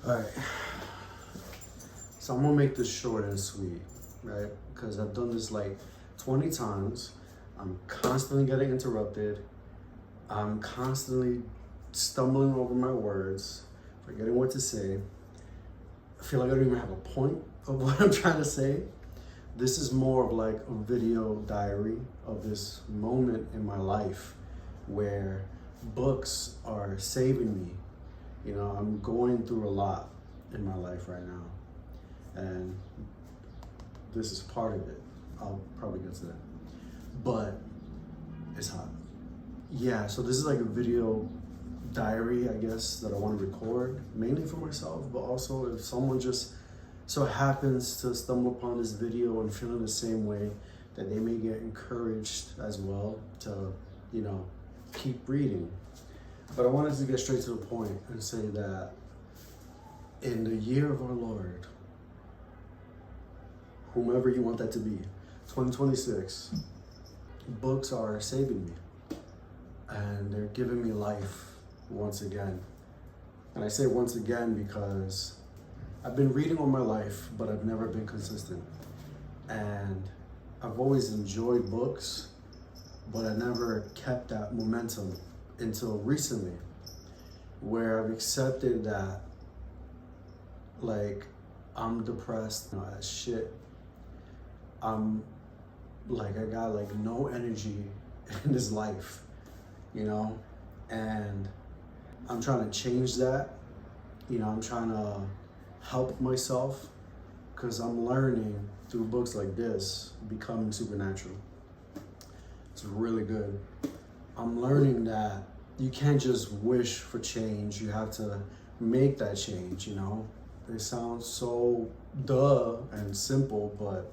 All right, so I'm gonna make this short and sweet, right? Because I've done this like 20 times. I'm constantly getting interrupted. I'm constantly stumbling over my words, forgetting what to say. I feel like I don't even have a point of what I'm trying to say. This is more of like a video diary of this moment in my life where books are saving me. You know, I'm going through a lot in my life right now, and this is part of it. I'll probably get to that, but it's hot. Yeah, so this is like a video diary, I guess, that I want to record, mainly for myself, but also if someone just so happens to stumble upon this video and feeling the same way, that they may get encouraged as well to, you know, keep reading. But I wanted to get straight to the point and say that in the year of our Lord, whomever you want that to be, 2026, books are saving me. And they're giving me life once again. And I say once again because I've been reading all my life, but I've never been consistent. And I've always enjoyed books, but I never kept that momentum until recently, where I've accepted that, like, I'm depressed, you know, as shit. I'm like, I got like no energy in this life, you know, and I'm trying to change that. You know, I'm trying to help myself because I'm learning through books like this, Becoming Supernatural. It's really good. I'm learning that you can't just wish for change, you have to make that change, you know? It sounds so duh and simple, but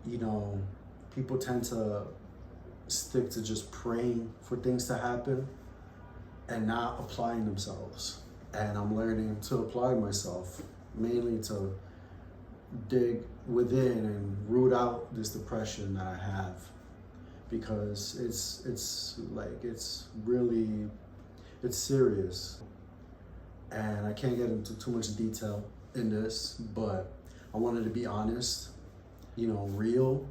you know, people tend to stick to just praying for things to happen and not applying themselves. And I'm learning to apply myself, mainly to dig within and root out this depression that I have, because it's serious. And I can't get into too much detail in this, but I wanted to be honest, you know, real,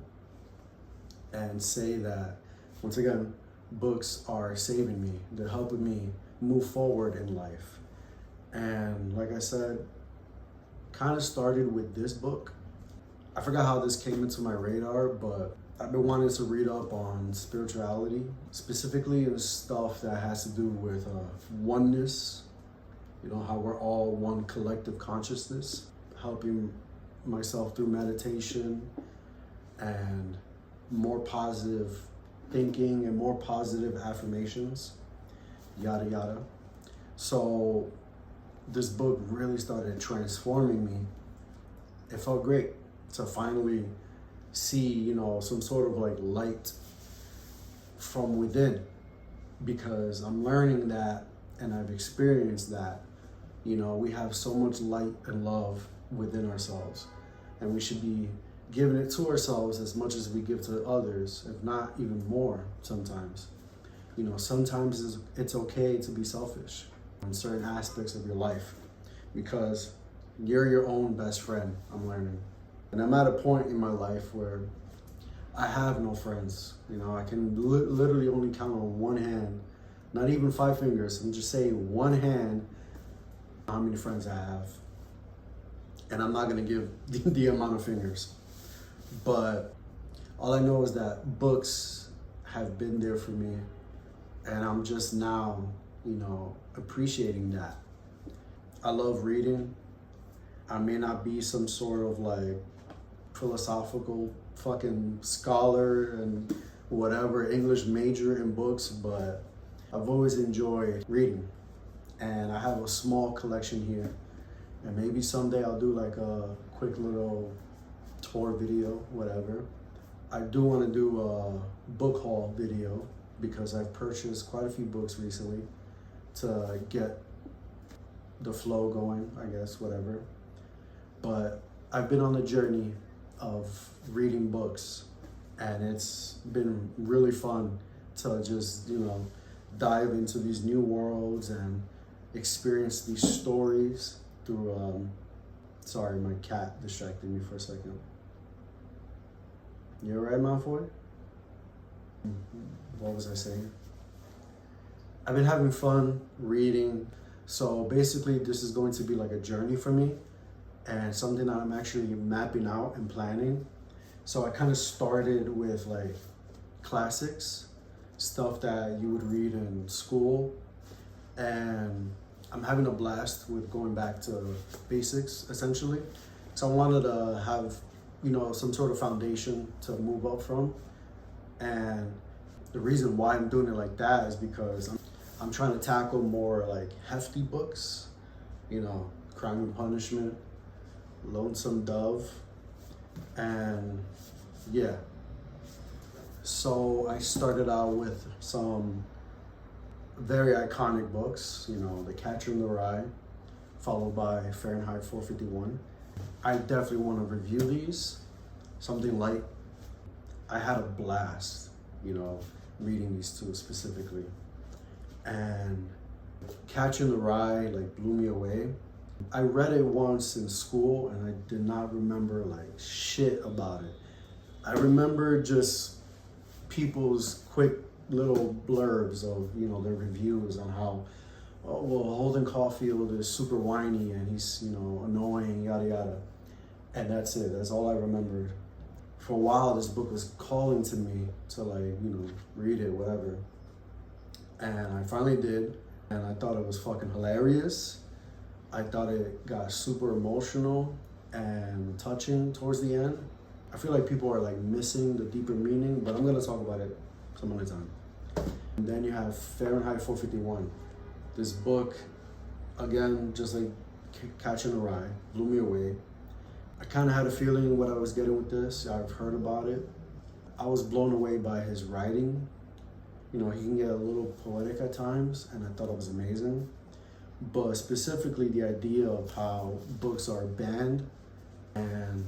and say that, once again, books are saving me. They're helping me move forward in life. And like I said, kind of started with this book. I forgot how this came into my radar, but I've been wanting to read up on spirituality, specifically the stuff that has to do with oneness, you know, how we're all one collective consciousness, helping myself through meditation and more positive thinking and more positive affirmations, yada yada. So this book really started transforming me. It felt great to finally see, you know, some sort of like light from within, because I'm learning that, and I've experienced that, you know, we have so much light and love within ourselves, and we should be giving it to ourselves as much as we give to others, if not even more sometimes. You know, sometimes it's okay to be selfish in certain aspects of your life, because you're your own best friend, I'm learning. And I'm at a point in my life where I have no friends. You know, I can literally only count on one hand, not even 5 fingers. I'm just saying one hand how many friends I have. And I'm not gonna give the amount of fingers. But all I know is that books have been there for me, and I'm just now, you know, appreciating that. I love reading. I may not be some sort of like philosophical fucking scholar and whatever, English major in books, but I've always enjoyed reading. And I have a small collection here, and maybe someday I'll do like a quick little tour video, whatever. I do want to do a book haul video because I've purchased quite a few books recently to get the flow going, I guess, whatever. But I've been on a journey of reading books, and it's been really fun to just, you know, dive into these new worlds and experience these stories through, sorry, my cat distracted me for a second. You alright, Malfoy? What was I saying? I've been having fun reading. So basically this is going to be like a journey for me and something that I'm actually mapping out and planning. So I kind of started with like classics, stuff that you would read in school. And I'm having a blast with going back to basics essentially. So I wanted to have, you know, some sort of foundation to move up from. And the reason why I'm doing it like that is because I'm trying to tackle more like hefty books, you know, Crime and Punishment, Lonesome Dove, and yeah. So I started out with some very iconic books, you know, The Catcher in the Rye, followed by Fahrenheit 451. I definitely want to review these, something light. I had a blast, you know, reading these two specifically. And Catcher in the Rye like blew me away. I read it once in school and I did not remember like shit about it. I remember just people's quick little blurbs of, you know, their reviews on how, oh, well, Holden Caulfield is super whiny and he's, you know, annoying, yada, yada. And that's it, that's all I remembered. For a while, this book was calling to me to like, you know, read it, whatever. And I finally did, and I thought it was fucking hilarious. I thought it got super emotional and touching towards the end. I feel like people are like missing the deeper meaning, but I'm gonna talk about it some other time. And then you have Fahrenheit 451. This book, again, just like Catcher in the Rye, blew me away. I kind of had a feeling what I was getting with this. I've heard about it. I was blown away by his writing. You know, he can get a little poetic at times, and I thought it was amazing. But specifically the idea of how books are banned, and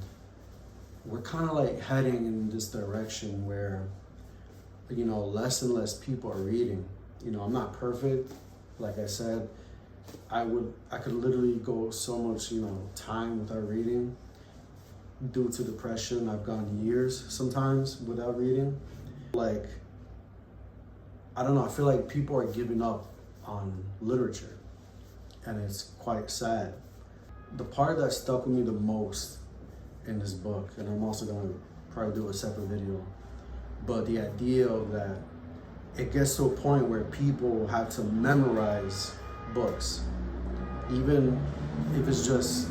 we're kind of like heading in this direction where, you know, less and less people are reading. You know, I'm not perfect. Like I said, I could literally go so much, you know, time without reading. Due to depression, I've gone years sometimes without reading. Like, I don't know, I feel like people are giving up on literature, and it's quite sad. The part that stuck with me the most in this book, and I'm also gonna probably do a separate video, but the idea of that it gets to a point where people have to memorize books, even if it's just,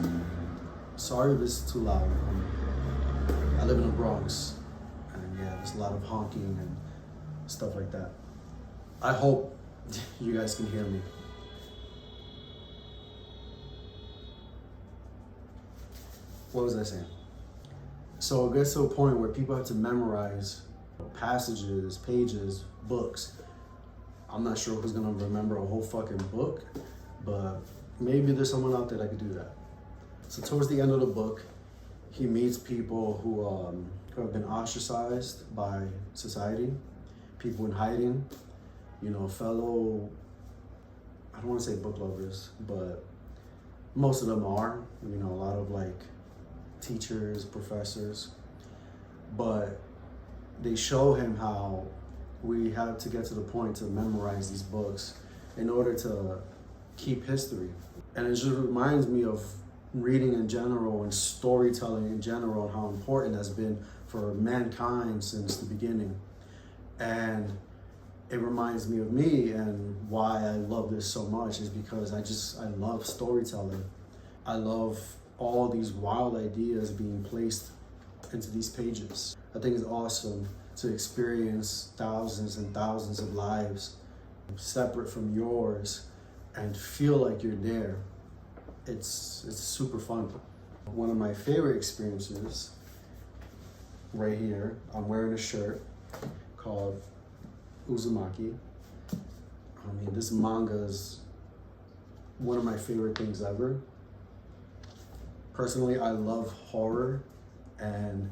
sorry if it's too loud. I live in the Bronx, and yeah, there's a lot of honking and stuff like that. I hope you guys can hear me. What was I saying? So it gets to a point where people have to memorize passages, pages, books. I'm not sure who's gonna remember a whole fucking book, but maybe there's someone out there that could do that. So towards the end of the book, he meets people who have been ostracized by society, people in hiding, you know, fellow, I don't want to say book lovers, but most of them are, you know, a lot of like teachers, professors, but they show him how we have to get to the point to memorize these books in order to keep history. And it just reminds me of reading in general and storytelling in general and how important that's been for mankind since the beginning. And it reminds me of me, and why I love this so much is because I love storytelling. I love all these wild ideas being placed into these pages. I think it's awesome to experience thousands and thousands of lives separate from yours and feel like you're there. It's super fun. One of my favorite experiences, right here, I'm wearing a shirt called Uzumaki. I mean, this manga is one of my favorite things ever. Personally, I love horror, and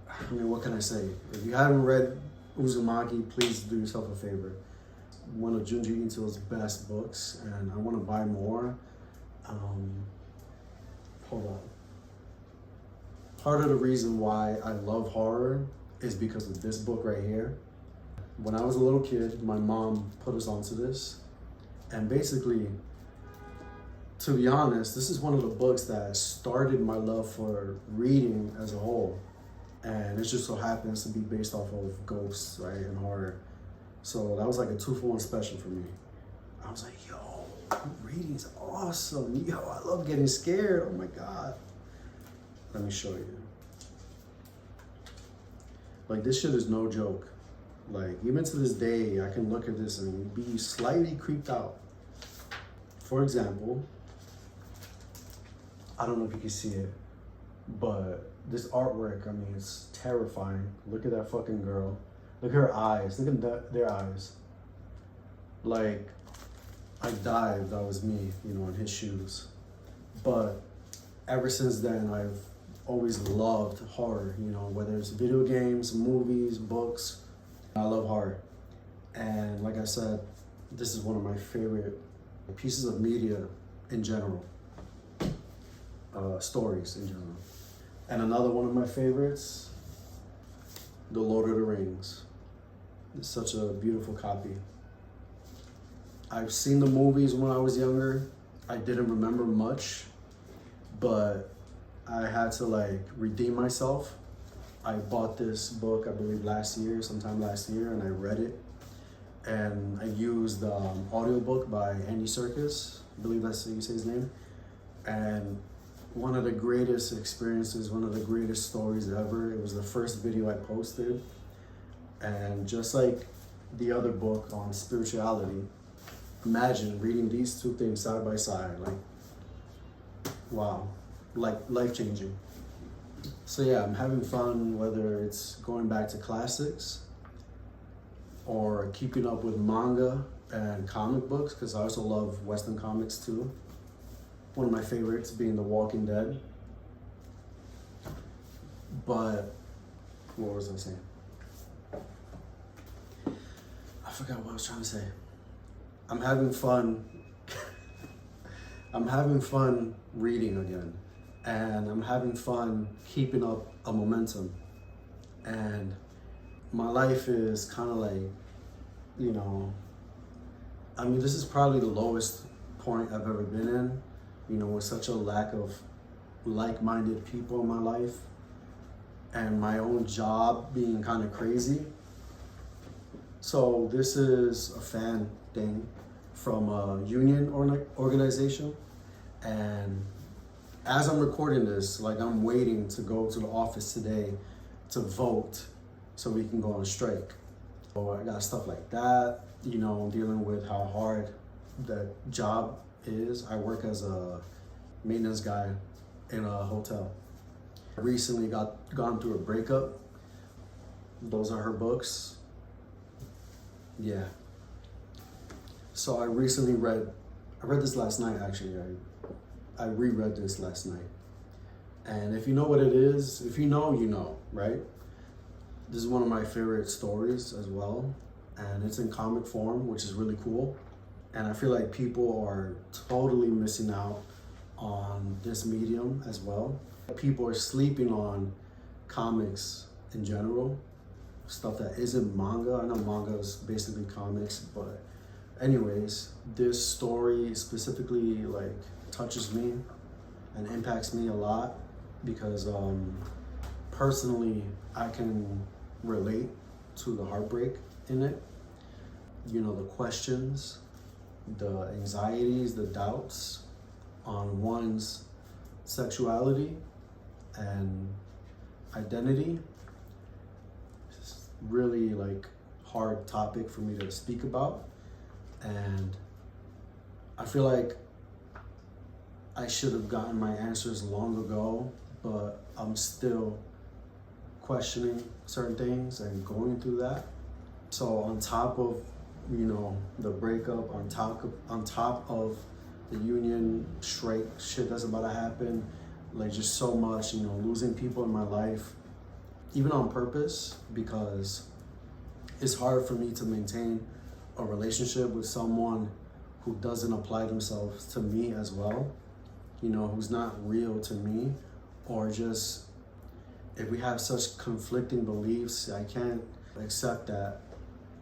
I mean, what can I say? If you haven't read Uzumaki, please do yourself a favor. one of Junji Ito's best books, and I want to buy more. Hold on. Part of the reason why I love horror is because of this book right here. When I was a little kid, my mom put us onto this, and basically, to be honest, this is one of the books that started my love for reading as a whole. And it just so happens to be based off of ghosts, right, and horror. So that was like a 2-for-1 special for me. I was like, yo, reading's awesome. Yo, I love getting scared. Oh my God. Let me show you. Like, this shit is no joke. Like, even to this day, I can look at this and be slightly creeped out. For example, I don't know if you can see it, but this artwork, I mean, it's terrifying. Look at that fucking girl. Look at her eyes. Look at their eyes. Like, I died, that was me, you know, in his shoes. But ever since then, I've always loved horror, you know, whether it's video games, movies, books. I love horror. And like I said, this is one of my favorite pieces of media in general. Stories in general. And another one of my favorites, The Lord of the Rings. It's such a beautiful copy. I've seen the movies when I was younger. I didn't remember much, but I had to like redeem myself. I bought this book, I believe sometime last year, and I read it. And I used the audiobook by Anywayyyssss, I believe that's how you say his name. And one of the greatest experiences, one of the greatest stories ever. It was the first video I posted. And just like the other book on spirituality, imagine reading these two things side by side. Like, wow, like life-changing. So yeah, I'm having fun, whether it's going back to classics or keeping up with manga and comic books, because I also love Western comics too. One of my favorites being The Walking Dead. But, what was I saying? I forgot what I was trying to say. I'm having fun. I'm having fun reading again. And I'm having fun keeping up a momentum. And my life is kind of like, you know, I mean, this is probably the lowest point I've ever been in. You know, with such a lack of like-minded people in my life and my own job being kind of crazy. So this is a fan thing from a union organization. And as I'm recording this, like, I'm waiting to go to the office today to vote so we can go on strike. So I got stuff like that, you know, dealing with how hard that job is. I work as a maintenance guy in a hotel. I recently gone through a breakup. Those are her books. Yeah. So I recently read this last night actually. I reread this last night. And if you know what it is, if you know, right? This is one of my favorite stories as well. And it's in comic form, which is really cool. And I feel like people are totally missing out on this medium as well. People are sleeping on comics in general, stuff that isn't manga. I know manga is basically comics, but anyways, this story specifically like touches me and impacts me a lot because personally I can relate to the heartbreak in it. You know, the questions, the anxieties, the doubts on one's sexuality and identity. It's really like hard topic for me to speak about, and I feel like I should have gotten my answers long ago, but I'm still questioning certain things and going through that. So on top of, you know, the breakup, on top of the union strike shit that's about to happen, like just so much, you know, losing people in my life, even on purpose, because it's hard for me to maintain a relationship with someone who doesn't apply themselves to me as well, you know, who's not real to me, or just if we have such conflicting beliefs, I can't accept that.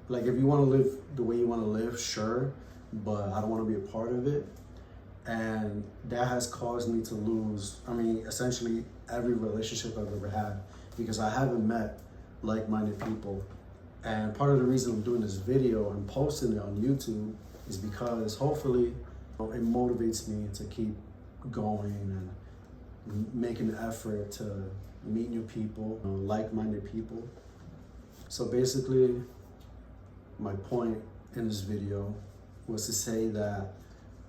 Like, if you want to live the way you want to live, sure, but I don't want to be a part of it. And that has caused me to lose, I mean, essentially every relationship I've ever had, because I haven't met like-minded people. And part of the reason I'm doing this video and posting it on YouTube is because hopefully it motivates me to keep going and make an effort to meet new people, like-minded people. So basically, my point in this video was to say that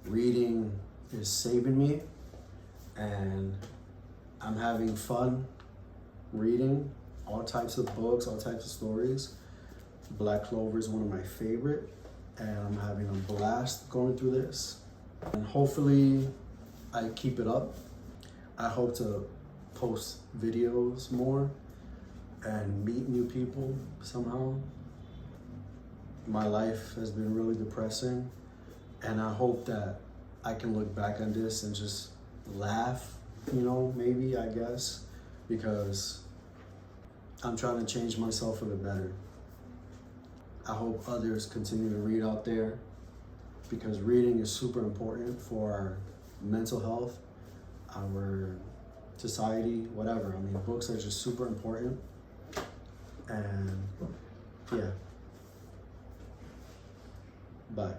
reading is saving me, and I'm having fun reading all types of books, all types of stories. Black Clover is one of my favorite, and I'm having a blast going through this. And hopefully I keep it up. I hope to post videos more and meet new people somehow. My life has been really depressing, and I hope that I can look back on this and just laugh, you know, maybe, I guess, because I'm trying to change myself for the better. I hope others continue to read out there, because reading is super important for our mental health, our society, whatever. I mean, books are just super important. And yeah. Bye.